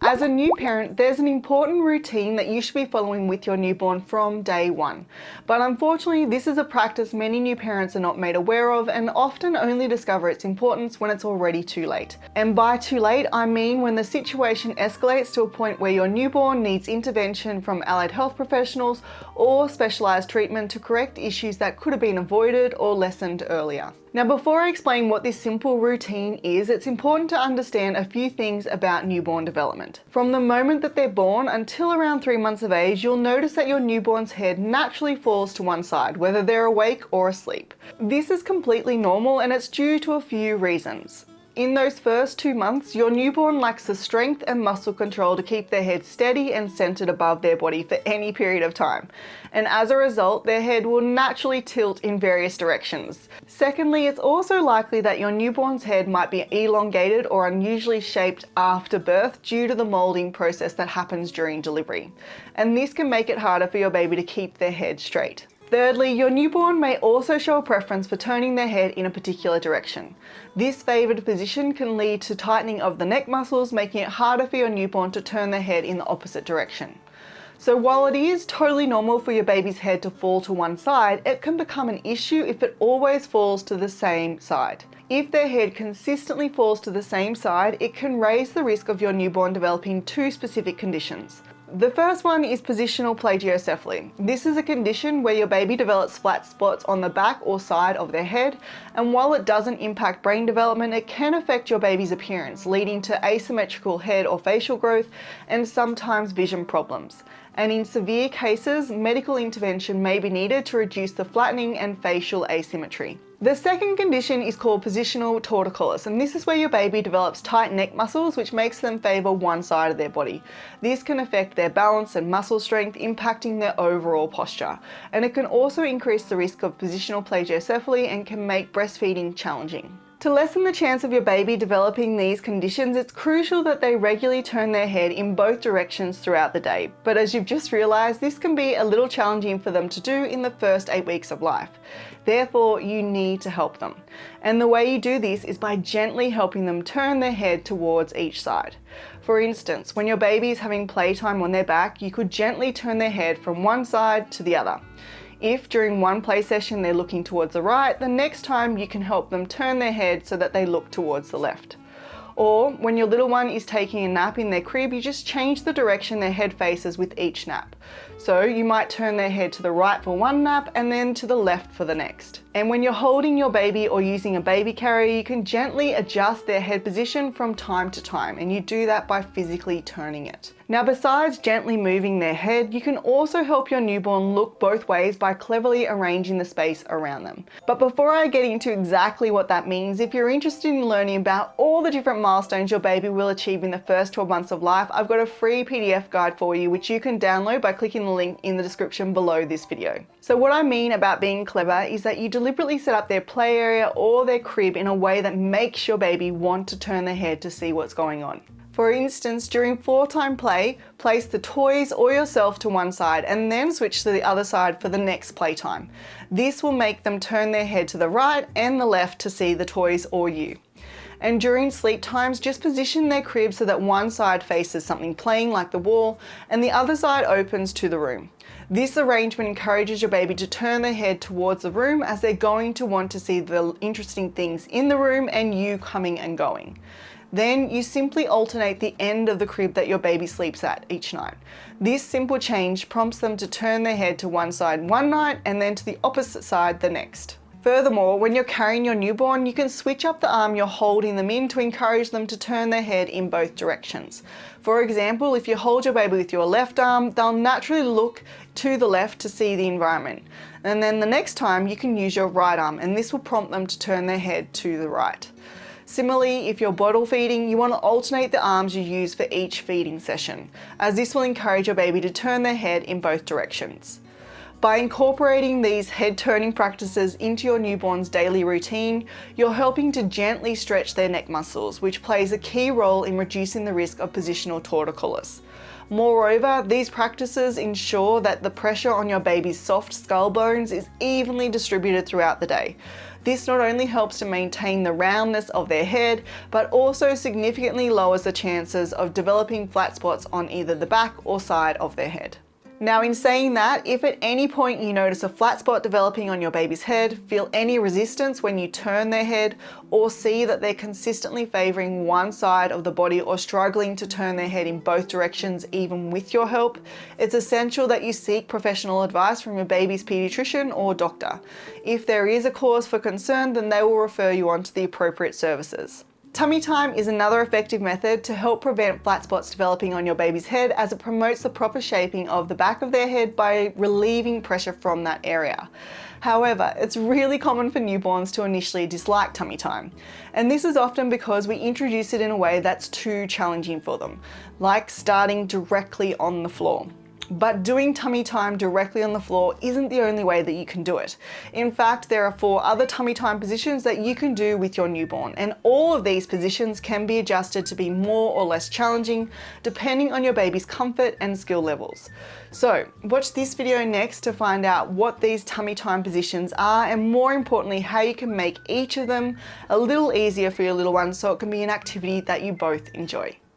As a new parent, there's an important routine that you should be following with your newborn from day one. But unfortunately, this is a practice many new parents are not made aware of and often only discover its importance when it's already too late. And by too late, I mean when the situation escalates to a point where your newborn needs intervention from allied health professionals or specialized treatment to correct issues that could have been avoided or lessened earlier. Now, before I explain what this simple routine is, it's important to understand a few things about newborn development. From the moment that they're born until around 3 months of age, you'll notice that your newborn's head naturally falls to one side, whether they're awake or asleep. This is completely normal and it's due to a few reasons. In those first 2 months, your newborn lacks the strength and muscle control to keep their head steady and centered above their body for any period of time. And as a result, their head will naturally tilt in various directions. Secondly, it's also likely that your newborn's head might be elongated or unusually shaped after birth due to the molding process that happens during delivery. And this can make it harder for your baby to keep their head straight. Thirdly, your newborn may also show a preference for turning their head in a particular direction. This favoured position can lead to tightening of the neck muscles, making it harder for your newborn to turn their head in the opposite direction. So while it is totally normal for your baby's head to fall to one side, it can become an issue if it always falls to the same side. If their head consistently falls to the same side, it can raise the risk of your newborn developing two specific conditions. The first one is positional plagiocephaly. This is a condition where your baby develops flat spots on the back or side of their head, and while it doesn't impact brain development, it can affect your baby's appearance, leading to asymmetrical head or facial growth and sometimes vision problems. And in severe cases, medical intervention may be needed to reduce the flattening and facial asymmetry. The second condition is called positional torticollis, and this is where your baby develops tight neck muscles, which makes them favour one side of their body. This can affect their balance and muscle strength, impacting their overall posture. And it can also increase the risk of positional plagiocephaly and can make breastfeeding challenging. To lessen the chance of your baby developing these conditions, it's crucial that they regularly turn their head in both directions throughout the day. But as you've just realised, this can be a little challenging for them to do in the first 8 weeks of life. Therefore, you need to help them. And the way you do this is by gently helping them turn their head towards each side. For instance, when your baby is having playtime on their back, you could gently turn their head from one side to the other. If during one play session they're looking towards the right, the next time you can help them turn their head so that they look towards the left. Or when your little one is taking a nap in their crib, you just change the direction their head faces with each nap. So you might turn their head to the right for one nap and then to the left for the next. And when you're holding your baby or using a baby carrier, you can gently adjust their head position from time to time, and you do that by physically turning it. Now, besides gently moving their head, you can also help your newborn look both ways by cleverly arranging the space around them. But before I get into exactly what that means, if you're interested in learning about all the different milestones your baby will achieve in the first 12 months of life, I've got a free PDF guide for you, which you can download by clicking the link in the description below this video. So what I mean about being clever is that you deliberately set up their play area or their crib in a way that makes your baby want to turn their head to see what's going on. For instance, during floor-time play, place the toys or yourself to one side and then switch to the other side for the next playtime. This will make them turn their head to the right and the left to see the toys or you. And during sleep times, just position their crib so that one side faces something playing like the wall and the other side opens to the room. This arrangement encourages your baby to turn their head towards the room, as they're going to want to see the interesting things in the room and you coming and going. Then you simply alternate the end of the crib that your baby sleeps at each night. This simple change prompts them to turn their head to one side one night and then to the opposite side the next. Furthermore, when you're carrying your newborn, you can switch up the arm you're holding them in to encourage them to turn their head in both directions. For example, if you hold your baby with your left arm, they'll naturally look to the left to see the environment. And then the next time you can use your right arm, and this will prompt them to turn their head to the right. Similarly, if you're bottle feeding, you want to alternate the arms you use for each feeding session, as this will encourage your baby to turn their head in both directions. By incorporating these head turning practices into your newborn's daily routine, you're helping to gently stretch their neck muscles, which plays a key role in reducing the risk of positional torticollis. Moreover, these practices ensure that the pressure on your baby's soft skull bones is evenly distributed throughout the day. This not only helps to maintain the roundness of their head, but also significantly lowers the chances of developing flat spots on either the back or side of their head. Now, in saying that, if at any point you notice a flat spot developing on your baby's head, feel any resistance when you turn their head, or see that they're consistently favoring one side of the body or struggling to turn their head in both directions even with your help, it's essential that you seek professional advice from your baby's pediatrician or doctor. If there is a cause for concern, then they will refer you on to the appropriate services. Tummy time is another effective method to help prevent flat spots developing on your baby's head, as it promotes the proper shaping of the back of their head by relieving pressure from that area. However, it's really common for newborns to initially dislike tummy time, and this is often because we introduce it in a way that's too challenging for them, like starting directly on the floor. But doing tummy time directly on the floor isn't the only way that you can do it. In fact, there are 4 other tummy time positions that you can do with your newborn, and all of these positions can be adjusted to be more or less challenging depending on your baby's comfort and skill levels. So watch this video next to find out what these tummy time positions are, and more importantly, how you can make each of them a little easier for your little one so it can be an activity that you both enjoy.